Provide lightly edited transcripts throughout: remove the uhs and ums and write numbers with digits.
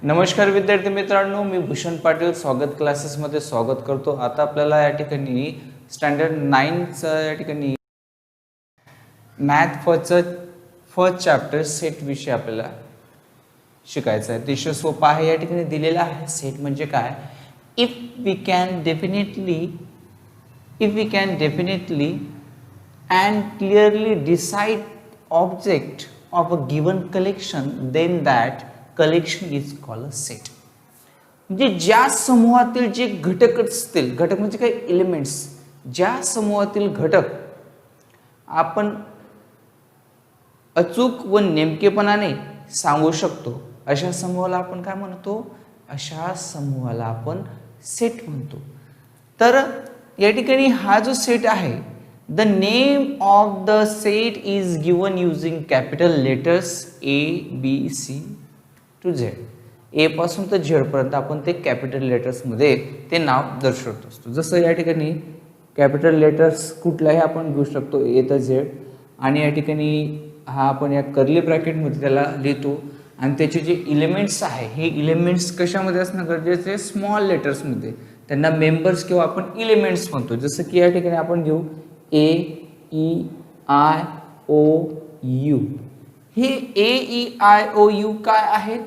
नमस्कार विद्यार्थी मित्रांनो, मी भूषण पाटील स्वागत क्लासेसमध्ये स्वागत करतो। आता आपल्याला या ठिकाणी स्टँडर्ड 9चा या ठिकाणी मॅथ फर्स्ट चॅप्टर सेट विषय आपल्याला शिकायचा आहे। अतिशय सोपा आहे। या ठिकाणी दिलेला आहे सेट म्हणजे काय, if we can definitely and clearly decide object of a given collection, then that collection is called a set. म्हणजे ज्या समूहातील जे घटक असतील, घटक म्हणजे काय, एलिमेंट्स, ज्या समूहातील घटक आपण अचूक व नेमकेपणाने सांगू शकतो अशा समूहाला आपण काय म्हणतो, अशा समूहाला आपण सेट म्हणतो। तर या ठिकाणी हा जो सेट आहे, the name of the set is given using capital letters A, B, C to Z. A पासून तर Z पर्यंत आपण ते कॅपिटल लेटर्स मध्ये ते नाव दर्शवत असतो। जसं या ठिकाणी कॅपिटल लेटर्स कुठलाही आपण घेऊ शकतो, A तर Z, आणि या ठिकाणी हा आपण या कर्ली ब्रॅकेट मध्ये त्याला लिहितो, आणि त्याचे जे एलिमेंट्स आहे हे एलिमेंट्स कशामध्ये असणं गरजेचे, स्मॉल लेटर्स मध्ये, त्यांना मेंबर्स किंवा आपण एलिमेंट्स म्हणतो। जसं की या ठिकाणी आपण घेऊ A, E, I, O, U। हे A, E, I, O, U काय आहेत,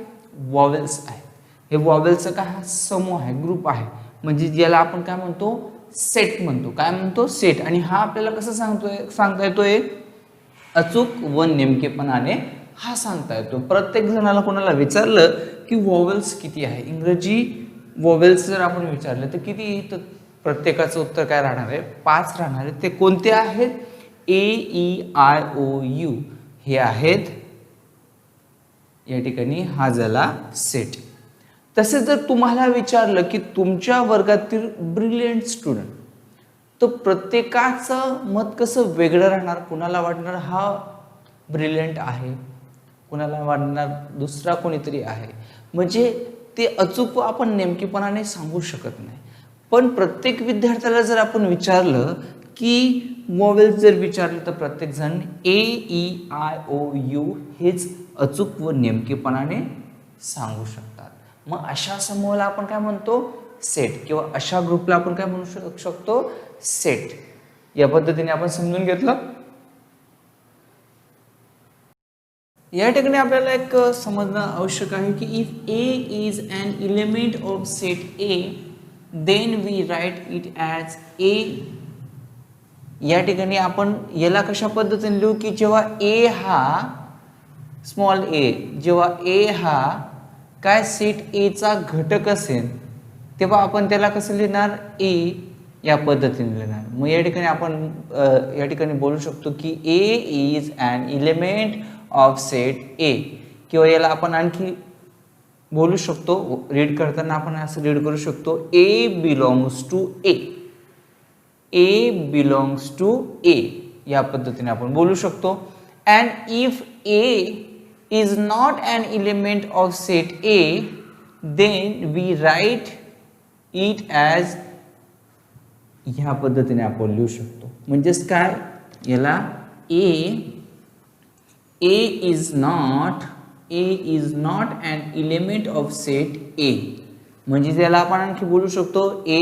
वॉवेल्स आहेत। हे वॉवेल्सचा काय हा समूह आहे, ग्रुप आहे, म्हणजे ज्याला आपण काय म्हणतो, सेट म्हणतो। काय म्हणतो, सेट। आणि हा आपल्याला कसं सांगता येतोय, अचूक व नेमकेपणाने हा सांगता येतो। प्रत्येक जणाला कोणाला विचारलं की वॉवेल्स किती आहे, इंग्रजी वॉवेल्स जर आपण विचारलं तर किती, तर प्रत्येकाचं उत्तर काय राहणार आहे, 5 राहणार आहे। ते कोणते आहेत, A, E, I, O, U हे आहेत या ठिकाणी हा झाला सेट। तसेच जर तुम्हाला विचारलं की तुमच्या वर्गातील ब्रिलियंट स्टुडंट, तर प्रत्येकाचं मत कसं वेगळं राहणार, कुणाला वाटणार हा ब्रिलियंट आहे, कुणाला वाटणार दुसरा कोणीतरी आहे, म्हणजे ते अचूक आपण नेमकेपणाने सांगू शकत नाही। पण प्रत्येक विद्यार्थ्याला जर आपण विचारलं की वॉवेल्स जर विचारलं तर प्रत्येक जण A, E, I, O, U हेच अचूक व नेमकेपणाने सांगू शकतात। मग अशा समूहाला आपण काय म्हणतो, सेट, किंवा अशा ग्रुपला आपण काय म्हणू शकतो, सेट। या पद्धतीने आपण समजून घेतलं। या ठिकाणी आपल्याला एक समजणं आवश्यक आहे की if A is an element of set A, then we write it as A। या ठिकाणी आपण याला कशा पद्धतीने लिहू की जेव्हा A हा स्मॉल a, जेव्हा A हा काय सेट A चा घटक असेल तेव्हा आपण त्याला कसं लिहिणार, A या पद्धतीने लिहिणार। मग या ठिकाणी आपण या ठिकाणी बोलू शकतो की A is an element of set A, किंवा याला आपण आणखी बोलू शकतो, रीड करताना आपण असं रीड करू शकतो, A belongs to A, A belongs to A या पद्धतीने आपण बोलू शकतो। and if A is not an element of set A, then we write it as ह्या पद्धतीने आपण लिहू शकतो। म्हणजेच काय, याला A is not an element of set A, म्हणजे त्याला आपण आणखी बोलू शकतो A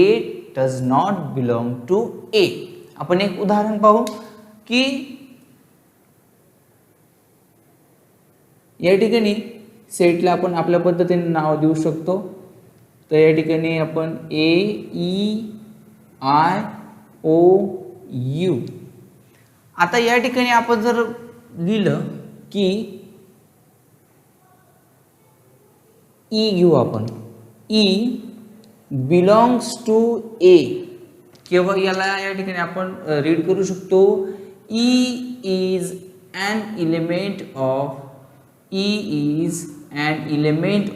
does not belong to A। आपण एक उदाहरण पाहू की या ठिकाणी सेटला आपण आपल्या पद्धतीने नाव देऊ शकतो। तर या ठिकाणी आपण A, E, I, O, U। आता या ठिकाणी आपण जर लिहिलं की E घेऊ आपण, E belongs to A, किंवा याला या ठिकाणी आपण रीड करू शकतो E is an element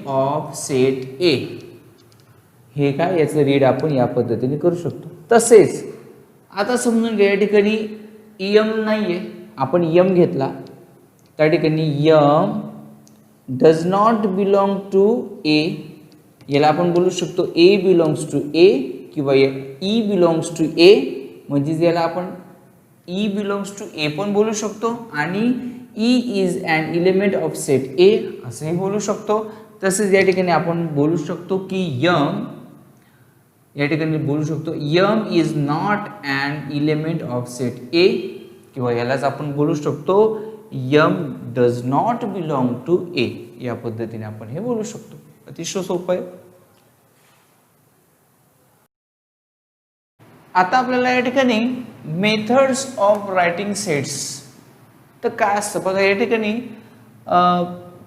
of set A। हे काय, याचं रीड आपण या पद्धतीने करू शकतो। तसेच आता समजून घ्या, या ठिकाणी M नाहीये, आपण M घेतला, त्या ठिकाणी M does not belong to A, याला आपण बोलू शकतो A belongs to A, किंवा E belongs to A, म्हणजे याला आपण E बिलोंग्स टू ए पण बोलू शकतो आणि E is an element of set A असंही बोलू शकतो. तसेच या ठिकाणी आपण बोलू शकतो की या ठिकाणी बोलू शकतो m is not an element of set A, किंवा यालाच आपण बोलू शकतो m does not belong to A. या पद्धतीने आपण हे बोलू शकतो. अतिशय सोपं आहे. आता आपल्याला या ठिकाणी मेथड्स ऑफ रायटिंग सेट्स तर काय असतं बघा. या ठिकाणी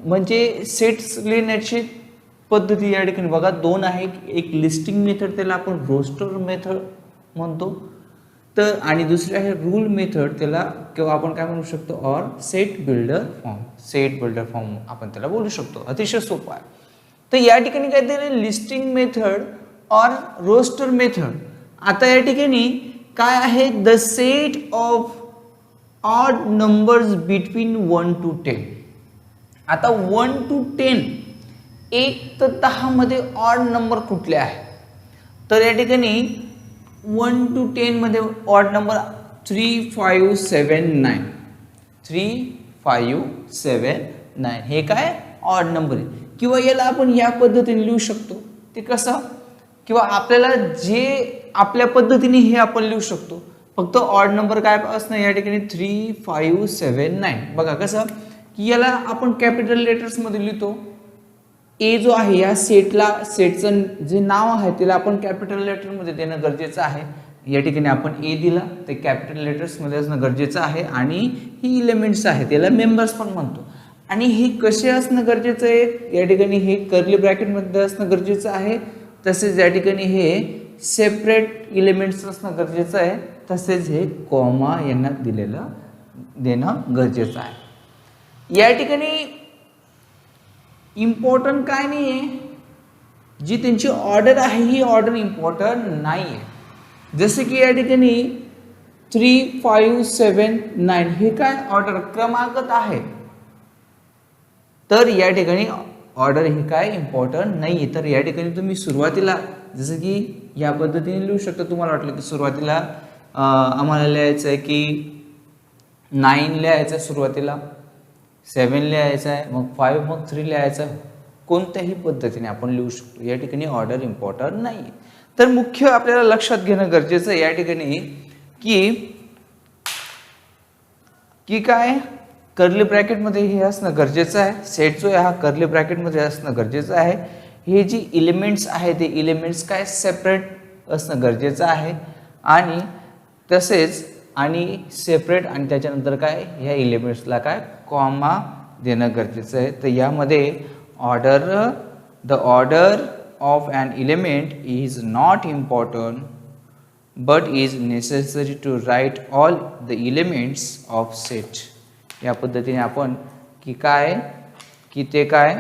म्हणजे सेट्स लिहिण्याची पद्धती या ठिकाणी बघा दोन आहे. एक लिस्टिंग मेथड, त्याला आपण रोस्टर मेथड म्हणतो, तर आणि दुसरी आहे रूल मेथड, त्याला किंवा आपण काय म्हणू शकतो ऑर सेट बिल्डर फॉर्म आपण त्याला बोलू शकतो. अतिशय सोपं आहे. तर या ठिकाणी काय दिले listing method or roster method. आता या ठिकाणी काय आहे the set of odd numbers between 1 to 10. आता 1 to 10 1 ते 10 मध्ये ऑड नंबर कुठले आहे, तर या ठिकाणी 1 to 10 मध्ये ऑड नंबर 3, 5, 7, 9. 3, 5, 7, 9 हे काय ऑड नंबर आहे. किंवा याला आपण या पद्धतीने लिहू शकतो. ते कसं, किंवा आपल्याला जे आपल्या पद्धतीने हे आपण लिहू शकतो. फक्त ऑड नंबर काय असणं या ठिकाणी 3, 5, 7, 9. बघा कसं की याला आपण कॅपिटल लेटर्स मध्ये लिहितो. ए जो आहे या सेटचं जे नाव आहे त्याला आपण कॅपिटल लेटर मध्ये देणं गरजेचं आहे. या ठिकाणी आपण ए दिला ते कॅपिटल लेटर्स मध्ये असणं गरजेचं आहे. आणि ही एलिमेंट्स आहे त्याला मेंबर्स पण म्हणतो. आणि हे कसे असणं गरजेचं आहे, या ठिकाणी हे कर्ली ब्रॅकेट मध्ये असणं गरजेचं आहे. तसेच या ठिकाणी हे सेपरेट एलिमेंट्स असणं गरजेचं आहे. तसेच हे कॉमा यांना देणं गरजेचं आहे. या ठिकाणी इम्पॉर्टंट काय नाही आहे, जी त्यांची ऑर्डर आहे ही ऑर्डर इम्पॉर्टंट नाही आहे. जसे की या ठिकाणी 3, 5, 7, 9 हे काय ऑर्डर क्रमागत आहे, तर या ठिकाणी ऑर्डर ही काय इम्पॉर्टंट नाही आहे. तर या ठिकाणी तुम्ही सुरुवातीला जसं की या पद्धतीने लिहू शकता. तुम्हाला वाटलं की सुरुवातीला आम्हाला लिहायचं आहे की 9 लिहायचं आहे, सुरुवातीला 7 लिहायचं आहे, मग 5, मग 3 लिहायचं आहे. कोणत्याही पद्धतीने आपण लिहू शकतो. या ठिकाणी ऑर्डर इम्पॉर्टंट नाही आहे. तर मुख्य आपल्याला लक्षात घेणं गरजेचं आहे या ठिकाणी की काय कर्ली ब्रॅकेटमध्ये हे असणं गरजेचं आहे. सेट जो आहे हा कर्ली ब्रॅकेटमध्ये असणं गरजेचं आहे. हे जी एलिमेंट्स आहे ते एलिमेंट्स काय सेपरेट असणं गरजेचं आहे. आणि तसेच आणि सेपरेट आणि त्याच्यानंतर काय ह्या एलिमेंट्सला काय कॉमा देणं गरजेचं आहे. तर यामध्ये the order of an element is not important but is necessary to write all the elements of set. या पद्धतीने आपण की ते काय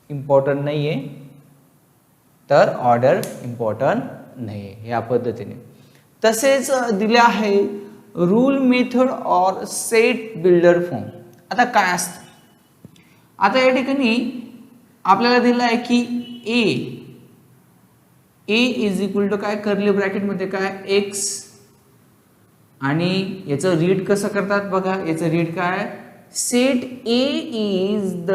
इम्पॉर्टंट नाही आहे, तर ऑर्डर इम्पॉर्टंट नाही आहे या पद्धतीने. तसेच दिले आहे rule method or set builder form. आता काय असतं, आता या ठिकाणी आपल्याला दिलं आहे की ए इज इक्वल टू काय कर्ली ब्रॅकेटमध्ये काय एक्स, आणि याचं रीड कसं करतात बघा. याचं रीड काय सेट ए इज द,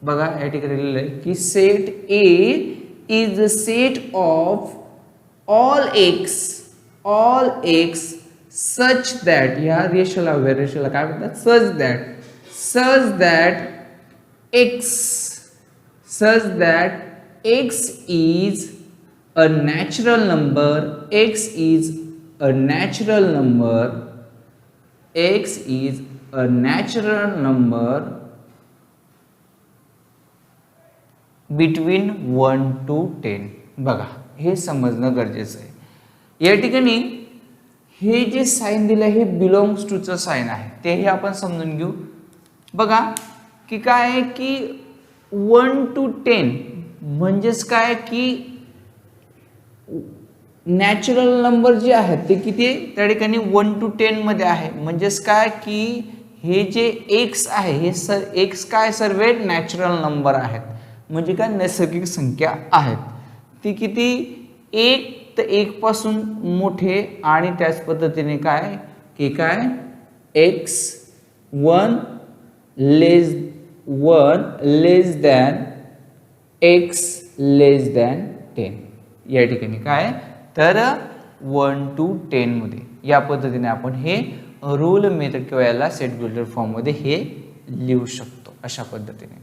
बघा या ठिकाणी लिहिलं आहे की set A is the set of all x such that, या रेषेला काय म्हणतात such that x is a natural number between 1 to 10. बघा हे समजणं गरजेचं आहे. या ठिकाणी हे जे साइन दिलं हे बिलोंग्स टू चं साइन आहे, तेही आपण समजून घेऊ. बघा की काय आहे की 1 to 10 म्हणजेच काय की नॅचरल नंबर जे आहेत ते किती त्या ठिकाणी 1 to 10 मध्ये आहे. म्हणजेच काय की हे जे एक्स आहे हे एक्स काय सर्व नॅचरल नंबर आहेत, म्हणजे काय नैसर्गिक संख्या आहेत. ती किती 1 तर 1 पासून मोठे आणि त्याच पद्धतीने काय की काय x1 लेस दॅन x लेस दॅन 10 या ठिकाणी काय तर 1 to 10 मध्ये या पद्धतीने आपण हे रूल मेथड किंवा याला सेट बिल्डर फॉर्म मध्ये हे लिहू शकतो अशा पद्धतीने.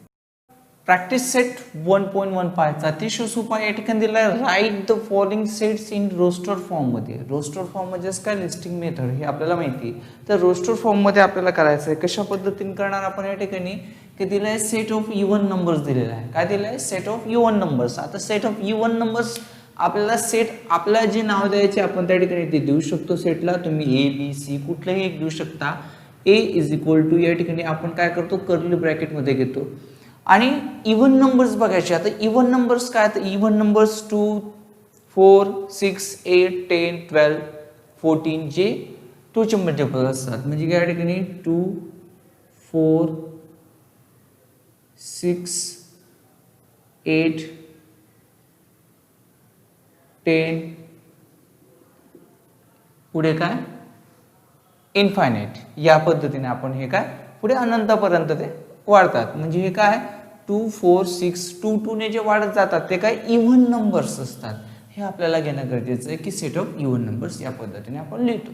प्रॅक्टिस सेट 1.15 चा अतिशय सोपा या ठिकाणी दिला आहे. Write the following sets in roster form मध्ये. रोस्टर फॉर्म म्हणजे काय लिस्टिंग मेथड हे आपल्याला माहिती आहे. तर रोस्टर फॉर्म मध्ये आपल्याला करायचं आहे. कशा पद्धतीने करणार आपण या ठिकाणी की दिला आहे सेट ऑफ इव्हन नंबर्स दिलेला आहे. काय दिलं आहे सेट ऑफ इव्हन नंबर्स. आता सेट ऑफ इव्हन नंबर्स आपल्याला सेट आपल्याला जे नाव द्यायचे आपण त्या ठिकाणी ते देऊ शकतो. सेटला तुम्ही ए बी सी कुठलंही एक देऊ शकता. ए इज इक्वल टू या ठिकाणी आपण काय करतो कर्ली ब्रॅकेट मध्ये घेतो आणि इव्हन नंबर्स बघायचे. आता इव्हन नंबर्स काय तर इव्हन नंबर्स 2 4 6 8 10 12 14 जे 2 चे मल्टिपल असतात. म्हणजे या ठिकाणी 2 4 6 8 10 पुढे काय इन्फायनाइट या पद्धतीने आपण हे काय पुढे अनंतापर्यंत ते वाढतात. म्हणजे हे काय 2 4 6 2 2 ने जे वाढत जातात ते काय इव्हन नंबर्स असतात. हे आपल्याला घेणं गरजेचं आहे की सेट ऑफ इव्हन नंबर्स या पद्धतीने आपण लिहितो.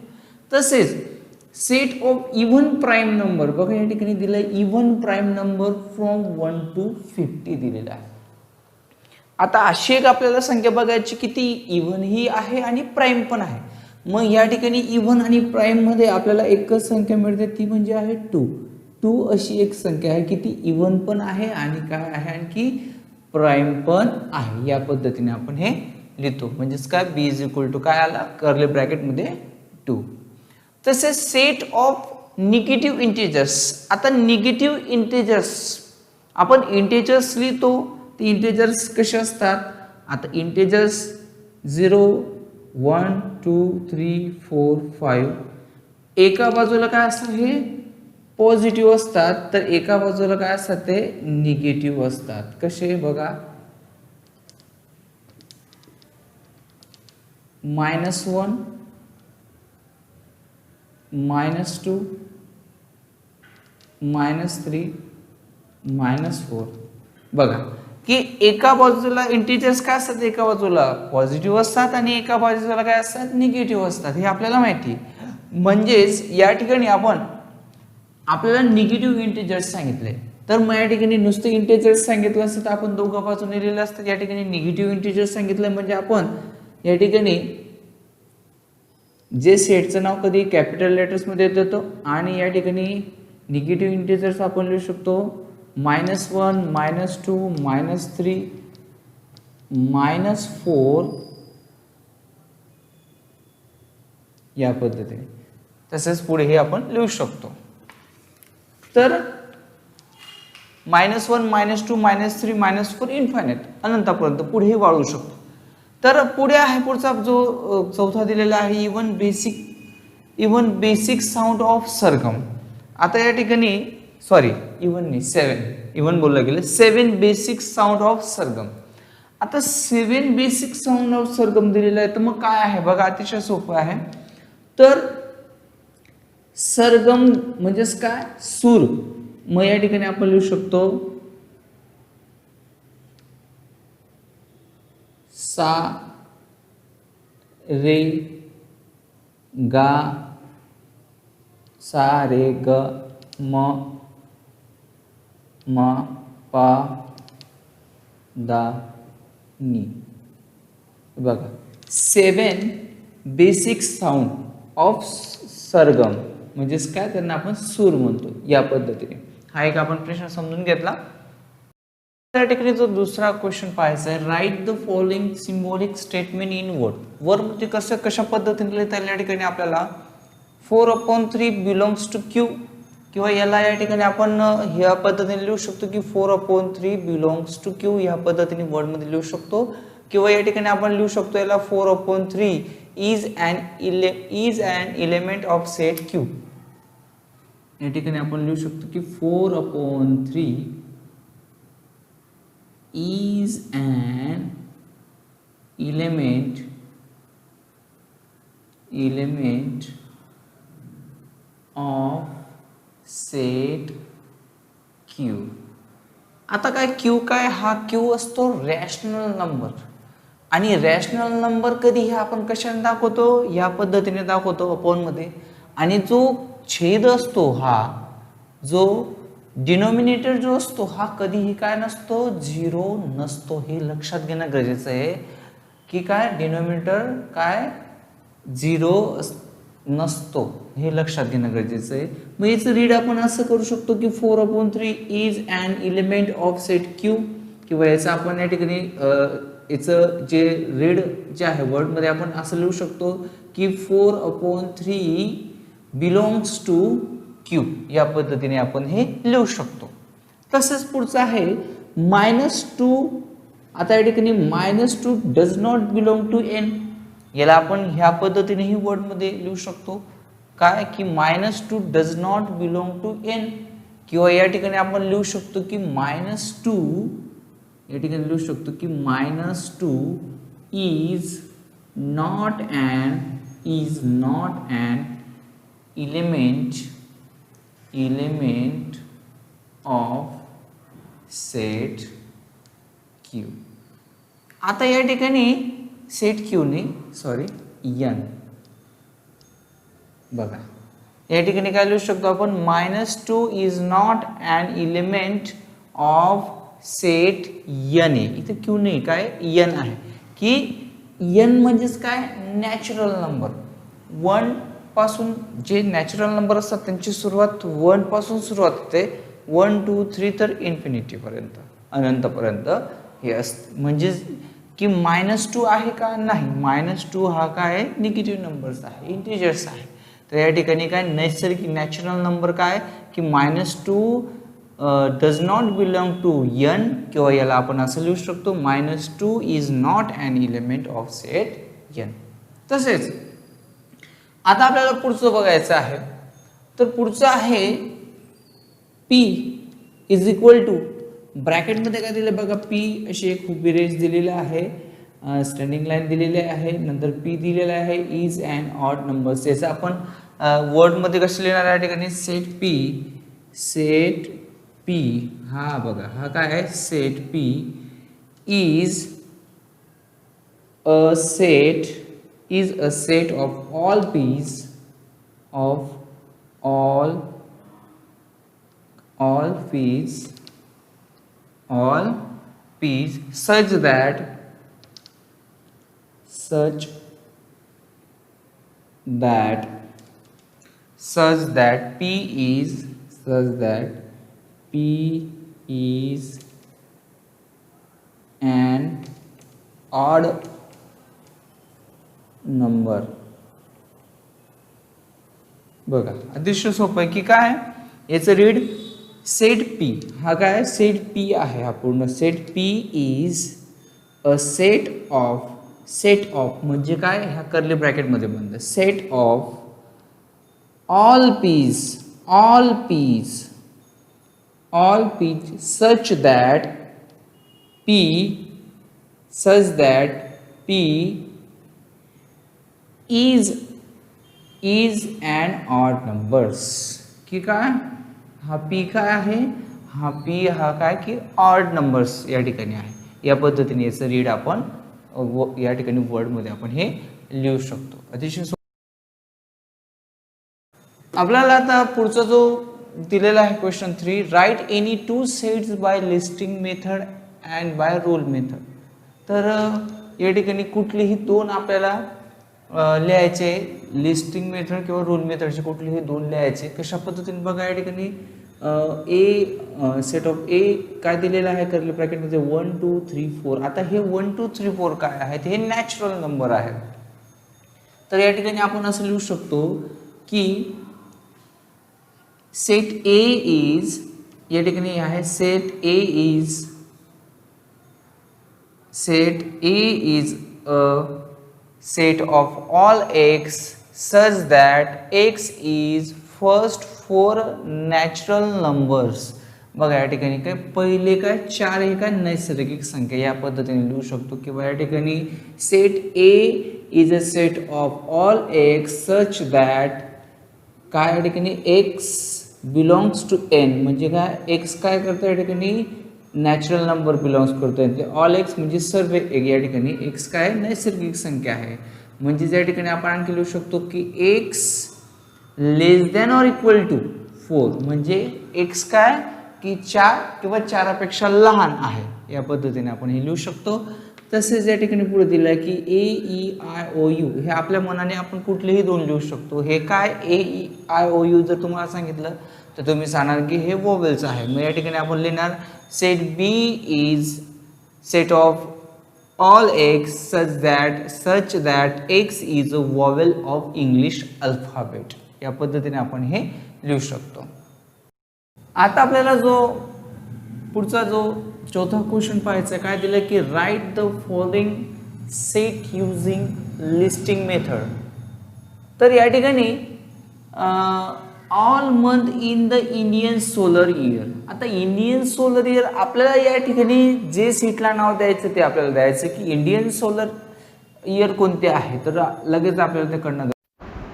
तसेच set of even prime number बघा या ठिकाणी दिलंय even prime number from 1 to 50 दिलेला आहे. आता अशी एक आपल्याला संख्या बघायची की ती इव्हन ही आहे आणि प्राईम पण आहे. मग या ठिकाणी इव्हन आणि प्राईम मध्ये आपल्याला एकच संख्या मिळते ती म्हणजे आहे 2. 2 अशी एक संख्या आहे की ती इव्हन पण आहे आणि काय आहे आणखी प्राईम पण आहे. या पद्धतीने आपण हे लिहितो. म्हणजेच काय बी इज इक्वल टू काय आला कर्ली ब्रॅकेट मध्ये 2. तसेच सेट ऑफ निगेटिव्ह इंटिजर्स. आता निगेटिव्ह इंटिजर्स आपण इंटिजर्स लिहितो. ते इंटिजर्स कसे असतात आता इंटिजर्स 0 1 2 3 4 5 एका बाजूला काय असतात हे पॉझिटिव्ह असतात तर एका बाजूला काय असतात ते निगेटिव्ह असतात. कसे बघा -1 -2 -3 -4 बघा की एका बाजूला इंटिजर्स काय असतात एका बाजूला पॉझिटिव्ह असतात आणि एका बाजूला काय असतात निगेटिव्ह असतात हे आपल्याला माहिती. म्हणजेच या ठिकाणी आपण आपल्याला निगेटिव्ह इंटिजर्स सांगितले तर मग या ठिकाणी नुसते इंटिजर्स सांगितलं असतं तर आपण दोघा बाजूने लिहिलं असतं. या ठिकाणी निगेटिव्ह इंटिजर्स सांगितलं म्हणजे आपण या ठिकाणी जे सेटचं नाव कधी कॅपिटल लेटर्स मध्ये देतो आणि या ठिकाणी निगेटिव्ह इंटिजर्स आपण लिहू शकतो -1 -2 -3 -4 या पद्धतीने. तसेच पुढे हे आपण लिहू शकतो. तर -1 -2 -3 -4 इन्फायनाइट अनंतापर्यंत पुढे वाढवू शकतो. तर पुढे आहे पुढचा जो चौथा दिलेला आहे इवन बेसिक साऊंड ऑफ सरगम. आता या ठिकाणी सॉरी इवन बोललं गेलं 7 बेसिक साऊंड ऑफ सरगम. आता 7 बेसिक साऊंड ऑफ सरगम दिलेला आहे तर मग काय आहे बघा अतिशय सोपं आहे. तर सरगम म्हणजेच काय सूर. मग या ठिकाणी आपण लिहू शकतो सा रे गा सा रे ग म म पा दा नी. बघा 7 बेसिक साऊंड ऑफ सरगम म्हणजेच काय त्यांना आपण सूर म्हणतो. या पद्धतीने हा एक आपण प्रश्न समजून घेतला. त्या ठिकाणी जो दुसरा क्वेश्चन पाहायचा आहे write the following symbolic statement in word. मध्ये कशा पद्धतीने लिहिता येईल. या ठिकाणी आपल्याला 4/3 बिलॉंग्स टू क्यू किंवा याला या ठिकाणी आपण ह्या पद्धतीने लिहू शकतो की 4/3 बिलॉंग्स टू क्यू या पद्धतीने वर्ड मध्ये लिहू शकतो. किंवा या ठिकाणी आपण लिहू शकतो याला 4/3 is an element of set Q. या ठिकाणी आपण लिहू शकतो की 4/3 is an element element of set Q. आता काय क्यू काय, हा क्यू असतो रॅशनल नंबर. आणि रॅशनल नंबर कधी हे आपण कशाने दाखवतो, या पद्धतीने दाखवतो अपॉनमध्ये. आणि जो छेद असतो, हा जो डिनोमिनेटर जो असतो, हा कधीही काय नसतो, झिरो नसतो. हे लक्षात घेणं गरजेचं आहे की काय डिनोमिनेटर काय झिरो नसतो, हे लक्षात घेणं गरजेचं आहे. मग याचं रीड आपण असं करू शकतो की 4/3 is an element of set Q. किंवा याचं आपण या ठिकाणी याचं जे रीड जे आहे वर्डमध्ये आपण असं लिहू शकतो की 4/3 बिलोंग्स टू क्यू. या पद्धतीने आपण हे लिहू शकतो. तसंच पुढचं आहे -2. आता या ठिकाणी -2 does not belong to N. याला आपण ह्या पद्धतीनेही वर्डमध्ये लिहू शकतो काय की -2 does not belong to N. किंवा या ठिकाणी आपण लिहू शकतो की -2 या ठिकाणी लिहू शकतो की -2 is not an element of set Q. आता या ठिकाणी सेट क्यू ने एन बघा, या ठिकाणी काय लिहू शकतो आपण, -2 is not an element of set N. इथे क्यू नाही, काय एन आहे की एन म्हणजेच काय नॅचरल नंबर. 1 पासून जे नॅचरल नंबर असतात त्यांची सुरुवात 1 पासून सुरुवात होते, 1 2 3 तर इन्फिनिटी पर्यंत, अनंतपर्यंत हे असते. म्हणजे की -2 आहे का, नाही. -2 हा काय निगेटिव्ह नंबर्स आहे, इंटिजर्स आहे. तर या ठिकाणी काय नैसर्गिक नॅचरल नंबर काय की -2 does not belong to N. किंवा याला आपण असं लिहू शकतो -2 is not an element of set N. तसेच आता आपल्याला पुढचं बघायचं आहे. तर पुढचं आहे P इज इक्वल टू, ब्रॅकेटमध्ये काय दिलं बघा, P अशी एक उभी रेष दिलेली आहे, स्टँडिंग लाईन दिलेली आहे, नंतर P दिलेला आहे इज अँड ऑड नंबर्स. याचं आपण वर्डमध्ये कसं लिहिणार या ठिकाणी, सेट P हा बघा, हा काय आहे, set P is a set of all p's such that P is an odd number. बघा अतिशय सोपं आहे की काय, याचं रीड सेट पी, हा काय सेट पी आहे, हा पूर्ण set P is a set of म्हणजे काय, ह्या कर्ली ब्रॅकेट मध्ये बनतं, set of all Ps such that P is an odd numbers. की काय, हा P काय आहे, हा P हा काय की ऑड नंबर्स या ठिकाणी आहे. या पद्धतीने याचं रीड आपण या ठिकाणी वर्ड मध्ये आपण हे लिहू शकतो. अतिशय आपल्याला आता पुढचा जो दिलेला आहे question 3, write any 2 sets by listing method and by rule method. तर या ठिकाणी कुठलीही 2 आपल्याला लिहायचे, लिस्टिंग मेथड किंवा रूल मेथडचे कुठलेही 2 लिहायचे. कशा पद्धतीने बघा, या ठिकाणी सेट ऑफ ए काय दिलेलं आहे कर्ली ब्रॅकेटमध्ये 1 2 3 4. आता हे 1 2 3 4 काय आहेत, हे नॅचरल नंबर आहेत. तर या ठिकाणी आपण असं लिहू शकतो की सेट ए इज, या ठिकाणी आहे set A is a set of all x such that x is first 4 natural numbers. बघा या ठिकाणी काय पहिले काय 4 हे काय नैसर्गिक संख्या, या पद्धतीने लिहू शकतो. किंवा या ठिकाणी set A is a set of all x such that काय या ठिकाणी एक्स बिलॉंग्स टू एन म्हणजे काय एक्स काय करतो या ठिकाणी नॅचरल नंबर बिलॉंग्स करतो ते ऑल एक्स म्हणजे सर्व या ठिकाणी एक्स काय नैसर्गिक संख्या आहे. म्हणजे या ठिकाणी आपण आणखी लिहू शकतो की x less than or equal to 4 म्हणजे एक्स काय की 4 किंवा 4पेक्षा लहान आहे. या पद्धतीने आपण हे लिहू शकतो. तसेच या ठिकाणी पुढे दिलं आहे की ए ई आय ओ यू हे आपल्या मनाने आपण कुठलेही दोन लिहू शकतो. हे काय ए ई आय ओ यू जर तुम्हाला सांगितलं तर तुम्ही सांगणार की हे वोवेल्स आहे. मग या ठिकाणी आपण लिहिणार set B is set of all x such that x is a vowel of English alphabet. या पद्धतीने आपण हे लिहू शकतो. आता आपल्याला पुढचा जो चौथा क्वेश्चन पाहायचा काय दिलं की right the following set using listing method. तर या ठिकाणी all month in the Indian solar year. आता इंडियन सोलर इयर आपल्याला या ठिकाणी जे सीटला नाव द्यायचं ते आपल्याला द्यायचं की इंडियन सोलर इयर कोणते आहे. तर लगेच आपल्याला ते कळणं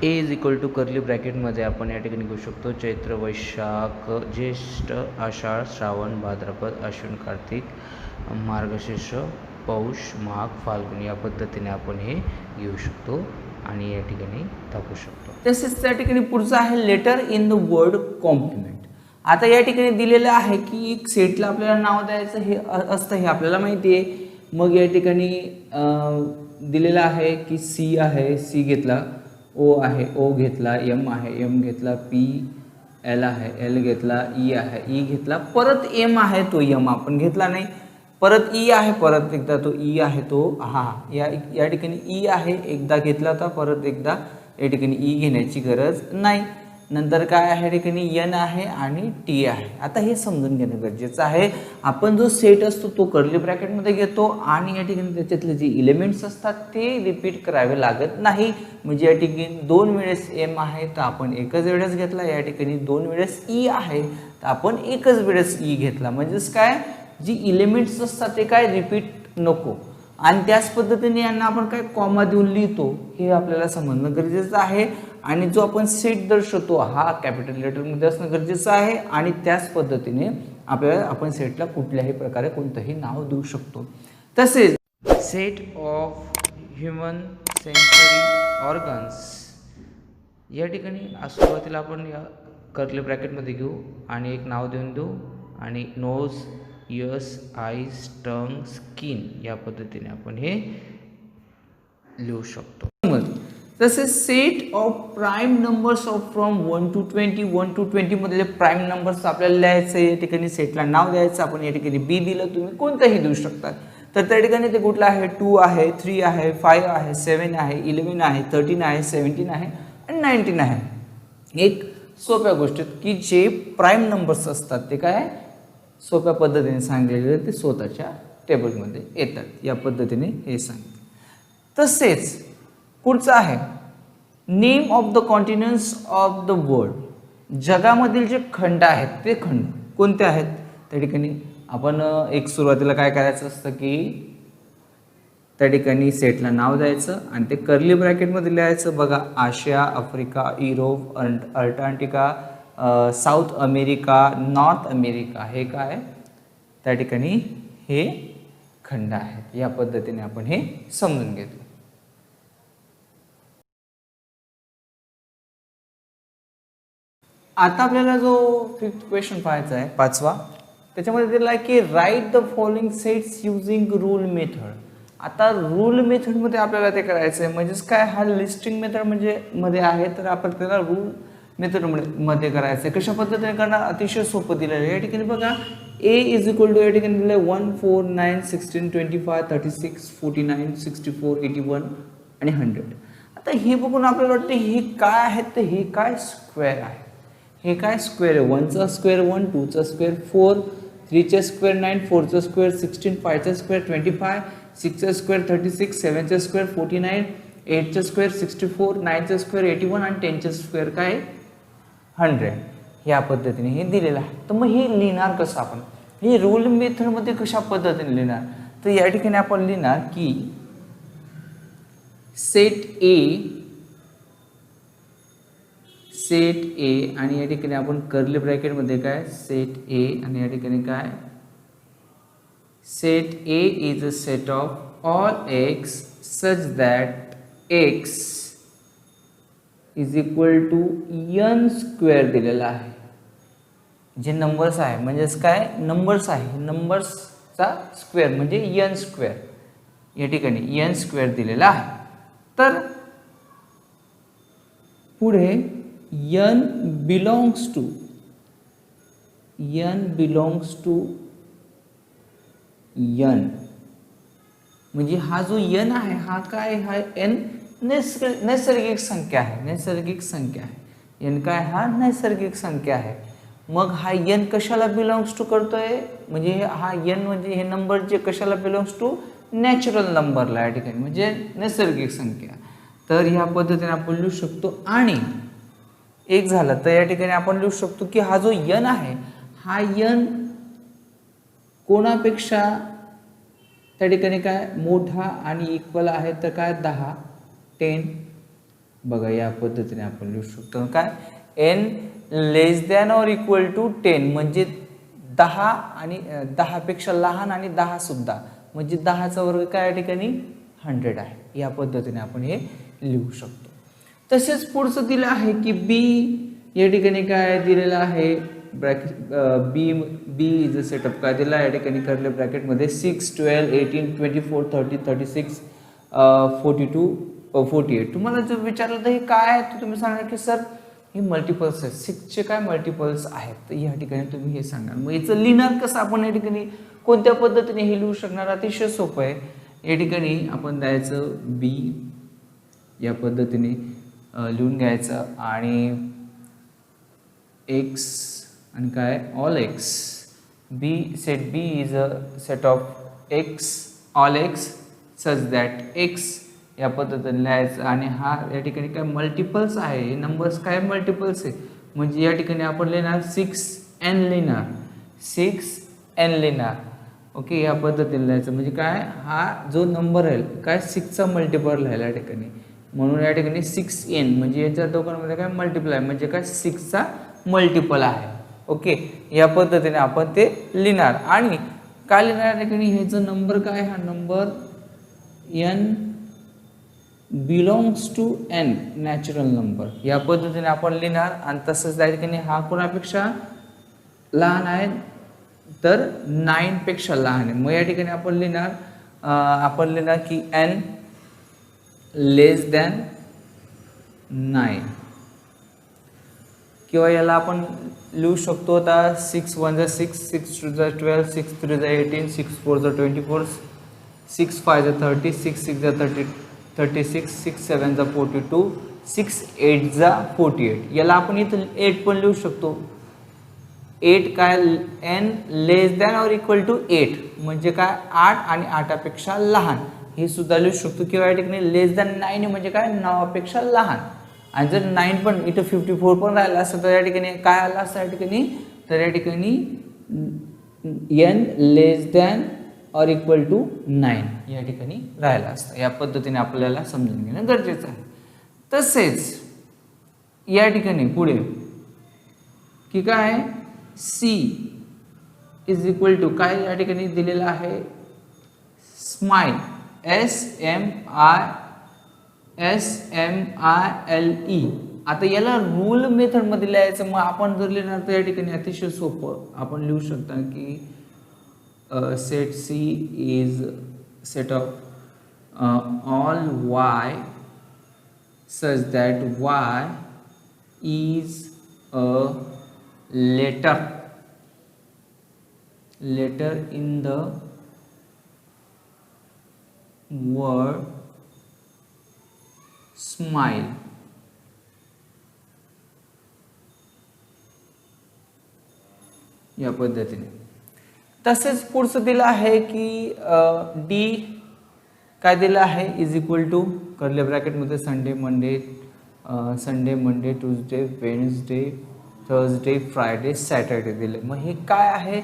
ए इज इक्वल टू कर्ली ब्रॅकेटमध्ये आपण या ठिकाणी घेऊ शकतो चैत्र वैशाख ज्येष्ठ आषाढ श्रावण भाद्रपद अश्विन कार्तिक मार्गशीर्ष पौष माघ फाल्गुन या पद्धतीने आपण हे घेऊ शकतो आणि या ठिकाणी दाखवू शकतो. तसेच त्या ठिकाणी पुढचं आहे letter in the word complement. आता या ठिकाणी दिलेलं आहे की एक सेटला आपल्याला नाव द्यायचं हे असतं हे आपल्याला माहिती आहे. मग या ठिकाणी दिलेलं आहे की सी आहे सी घेतला ओ आहे ओ घेतला एम आहे एम घेतला पी एल आहे एल घेतला ई आहे ई घेतला परत एम आहे तो एम आपण घेतला नाही परत ई आहे परत एकदा तो ई आहे तो हा या ठिकाणी ई आहे एकदा घेतला होता परत एकदा या ठिकाणी ई घेण्याची गरज नाही. नंतर काय आहे या ठिकाणी एन आहे आणि टी आहे. आता हे समजून घेणं गरजेचं आहे. आपण जो सेट असतो तो कर्ली ब्रॅकेटमध्ये घेतो आणि या ठिकाणी त्याच्यातले जे एलिमेंट्स असतात ते रिपीट करावे लागत नाही. म्हणजे या ठिकाणी 2 वेळेस एम आहे तर आपण एकच वेळेस घेतला. या ठिकाणी 2 वेळेस ई आहे तर आपण एकच वेळेस ई घेतला. म्हणजेच काय जी एलिमेंट्स असतात ते काय रिपीट नको. आणि त्याच पद्धतीने यांना आपण काय कॉमा देऊन लिहितो हे आपल्याला समजणं गरजेचं आहे. आणि जो आपण सेट दर्शवतो हा कॅपिटल लेटरमध्ये असणं गरजेचं आहे. आणि त्याच पद्धतीने आपल्याला आपण सेटला कुठल्याही प्रकारे कोणतंही नाव देऊ शकतो. तसेच set of human sensory organs या ठिकाणी सुरुवातीला आपण या कर्ली ब्रॅकेटमध्ये घेऊ आणि एक नाव देऊन देऊ आणि nose ears eyes tongue skin या पद्धतीने आपण हे लिहू शकतो. तसेच set of prime numbers of from 1 to 20 1 to 20 मधले प्राईम नंबर्स आपल्याला लिहायचं. या ठिकाणी सेटला नाव द्यायचं. आपण या ठिकाणी बी दिलं तुम्ही कोणतंही देऊ शकता. तर त्या ठिकाणी ते कुठलं आहे 2 आहे 3 आहे 5 आहे 7 आहे 11 आहे 13 आहे 17 आहे आणि 19 आहे. एक सोप्या गोष्टीत की जे प्राईम नंबर्स असतात ते काय सोप्या पद्धतीने सांगितलेले ते स्वतःच्या टेबलमध्ये येतात. या पद्धतीने हे सांगितलं. तसेच पुढचं आहे name of the continents of the world. जगामधील जे खंड आहेत ते खंड कोणते आहेत. त्या ठिकाणी आपण एक सुरुवातीला काय करायचं असतं की त्या ठिकाणी सेटला नाव द्यायचं आणि ते कर्ली ब्रॅकेटमध्ये लिहायचं. बघा Asia Africa Europe Antarctica South America North America हे काय त्या ठिकाणी हे खंड आहेत. या पद्धतीने आपण हे समजून घेतो. आता आपल्याला जो 5th क्वेश्चन पाहायचा आहे 5वा त्याच्यामध्ये दिला आहे की right the following sets using rule method. आता रूल मेथडमध्ये आपल्याला ते करायचं आहे. म्हणजेच काय हा लिस्टिंग मेथड म्हणजे मध्ये आहे तर आपण त्याला रूल मेथड मध्ये करायचं आहे. कशा पद्धतीने करणार अतिशय सोपं दिलेलं आहे. या ठिकाणी बघा ए इज इक्वल टू या ठिकाणी दिलं आहे 1 4 9 16 25 36 49 64 81 आणि 100. आता हे बघून आपल्याला वाटतं हे काय आहे तर हे काय स्क्वेअर आहे. हे काय स्क्वेअर आहे. 1चा स्क्वेअर 1 2चा स्क्वेअर 4 3चा स्क्वेअर 9 4चा स्क्वेअर 16 5चा स्क्वेअर 25 6चा स्क्वेअर 36 7चा स्क्वेअर 49 8चा स्क्वेअर 64 9चा स्क्वेअर 81 आणि 10चा स्क्वेअर काय 100. ह्या पद्धतीने हे दिलेलं आहे. तर मग हे लिहिणार कसं आपण हे रूल मेथडमध्ये कशा पद्धतीने लिहिणार तर या ठिकाणी आपण लिहिणार की सेट ए आणि या ठिकाणी आपण कर्ली ब्रॅकेटमध्ये काय सेट ए आणि या ठिकाणी काय set A is a set of all x such that x is equal to n square दिलेला आहे. जे नंबर्स आहे म्हणजेच काय नंबर्स आहे नंबर्सचा स्क्वेअर म्हणजे n स्क्वेअर. या ठिकाणी n स्क्वेअर दिलेला आहे. तर पुढे n बिलॉंग्स टू n म्हणजे हा जो n आहे हा काय हा n नैसर्गिक संख्या आहे. n काय हा नैसर्गिक संख्या आहे. मग हा n कशाला बिलॉंग्स टू करतोय म्हणजे हा n म्हणजे हे नंबर जे कशाला बिलॉंग्स टू नॅचरल नंबरला या ठिकाणी म्हणजे नैसर्गिक संख्या. तर ह्या पद्धतीने आपण लिहू शकतो. आणि एक झालं तर या ठिकाणी आपण लिहू शकतो की हा जो n आहे हा n कोणापेक्षा त्या ठिकाणी काय मोठा आणि इक्वल आहे तर काय 10 बघा या पद्धतीने आपण लिहू शकतो. काय n less than or equal to 10 म्हणजे 10 आणि 10 पेक्षा लहान आणि 10 सुद्धा म्हणजे 10चा वर्ग काय या ठिकाणी 100 आहे. या पद्धतीने आपण हे लिहू शकतो. तसेच पुढचं दिलं आहे की बी या ठिकाणी काय दिलेलं आहे bracket B is a setup काय दिला या ठिकाणी कर्ली ब्रॅकेटमध्ये 6 12 18 24 30 36 42 48. तुम्हाला जर विचारलं तर हे काय आहे तर तुम्ही सांगा की सर हे मल्टिपल्स आहेत 6चे काय मल्टिपल्स आहेत. तर या ठिकाणी तुम्ही हे सांगा. मग याचं लिहिणार कसं आपण या ठिकाणी कोणत्या पद्धतीने हे लिहू शकणार अतिशय सोपं आहे. या ठिकाणी आपण द्यायचं बी या पद्धतीने लिहून घ्यायचं आणि एक्स आणि काय all x B set B is a set of x all x such that x या पद्धतीने लिहायचं. आणि हा या ठिकाणी काय मल्टिपल्स आहे नंबर्स काय मल्टिपल्स आहे म्हणजे या ठिकाणी आपण लिहिणार 6n लिहिणार ओके. या पद्धतीने लिहायचं म्हणजे काय हा जो नंबर आहे काय 6चा मल्टिपल राहिला या ठिकाणी म्हणून या ठिकाणी 6n म्हणजे याच्या दोघांमध्ये काय मल्टिपल आहे म्हणजे काय 6चा मल्टिपल आहे ओके. या पद्धतीने आपण ते लिहिणार. आणि काय लिहिणार या ठिकाणी हे जो नंबर काय हा number n belongs to n natural number या पद्धतीने आपण लिहिणार. आणि तसंच त्या ठिकाणी हा कोणापेक्षा लहान आहे तर 9 पेक्षा लहान आहे. मग या ठिकाणी आपण लिहिणार की n लेस दॅन 9 किंवा याला आपण लिहू शकतो आता 6 1 जा 6 6 2 जा 12 6 3 जा 18 6 4 जा 24 6 5 जा 30 6 6 जा 36 6 7 जा 42 6 8 जा 48. याला आपण इथं 8 पण लिहू शकतो. 8 काय n less than or equal to 8 म्हणजे काय 8 आणि 8पेक्षा लहान हे सुद्धा लिहू शकतो. किंवा या ठिकाणी लेस दॅन 9 म्हणजे काय 9पेक्षा लहान. आणि जर 9 पण इथं 54 पण राहिला असतं तर या ठिकाणी काय आलं असतं या ठिकाणी तर या ठिकाणी n less than or equal to 9 या ठिकाणी राहिला असतं. या पद्धतीने आपल्याला समजून घेणं गरजेचं आहे. तसेच या ठिकाणी पुढे की काय c इज इक्वल टू काय या ठिकाणी दिलेलं आहे स्माइल SMILE. आता याला रूल मेथड मध्ये लिहायचं. मग आपण जर लिहिणार तर या ठिकाणी अतिशय सोपं आपण लिहू शकता की set C is set of all y such that y is a letter in the word smile. या पद्धतीने. तसेच पुढचं दिलं आहे की डी काय दिलं आहे इज इक्वल टू कर्ली ब्रॅकेटमध्ये Sunday Monday Tuesday Wednesday Thursday Friday Saturday दिले. मग हे काय आहे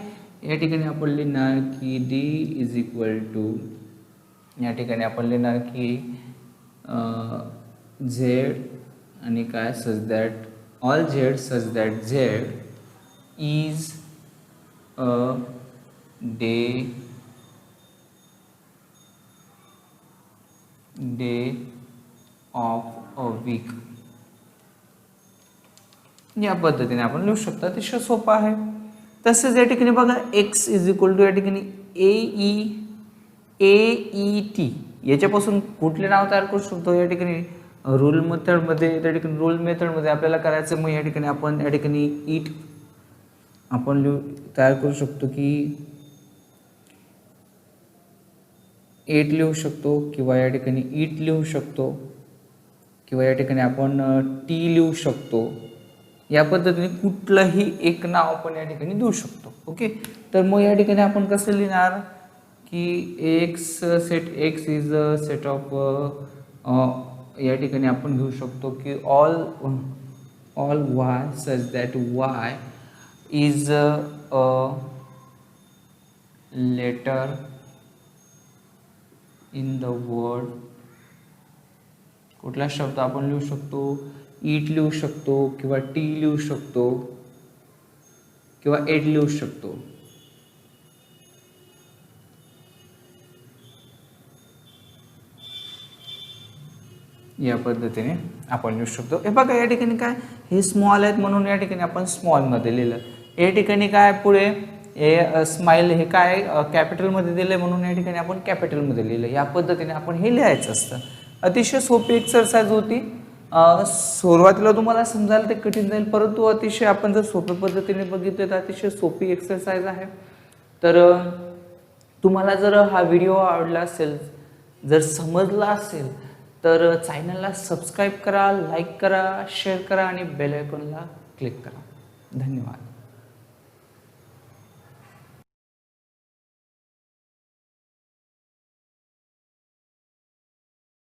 या ठिकाणी आपण लिहिणार की डी इज इक्वल टू या ठिकाणी आपण लिहिणार की झेड आणि काय such that all Z such that Z is a day of a week. या पद्धतीने आपण लिहू शकतो. अतिशय सोपं आहे. तसेच या ठिकाणी बघा एक्स इज इक्वल टू या ठिकाणी ए टी याच्यापासून कुठले नाव तयार करू शकतो. या ठिकाणी रूल मेथडमध्ये त्या ठिकाणी रूल मेथडमध्ये आपल्याला करायचं. मग या ठिकाणी आपण या ठिकाणी ईट आपण तयार करू शकतो की 8 लिहू शकतो किंवा या ठिकाणी ईट लिहू शकतो किंवा या ठिकाणी आपण टी लिहू शकतो. या पद्धतीने कुठलंही एक नाव आपण या ठिकाणी देऊ शकतो. ओके. तर मग या ठिकाणी आपण कसं लिहिणार की x set x is a set of या ठिकाणी आपण घेऊ शकतो की all y such that y is a letter in the word. कुठला शब्द आपण लिहू शकतो. ईट लिहू शकतो किंवा टी लिहू शकतो किंवा 8 लिहू शकतो. या पद्धतीने आपण लिहू शकतो. हे बघा या ठिकाणी काय हे स्मॉल आहेत म्हणून या ठिकाणी आपण स्मॉलमध्ये लिहिलं. या ठिकाणी काय पुढे हे स्माइल हे काय कॅपिटलमध्ये दिलं आहे म्हणून या ठिकाणी आपण कॅपिटलमध्ये लिहिलं. या पद्धतीने आपण हे लिहायचं असतं. अतिशय सोपी एक्सरसाइज होती. सुरुवातीला तुम्हाला समजायला ते कठीण जाईल परंतु अतिशय आपण जर सोप्या पद्धतीने बघितलं तर अतिशय सोपी एक्सरसाइज आहे. तर तुम्हाला जर हा व्हिडिओ आवडला असेल जर समजला असेल तर चॅनलला सबस्क्राईब करा, लाईक करा, शेअर करा आणि बेल आयकॉनला क्लिक करा. धन्यवाद.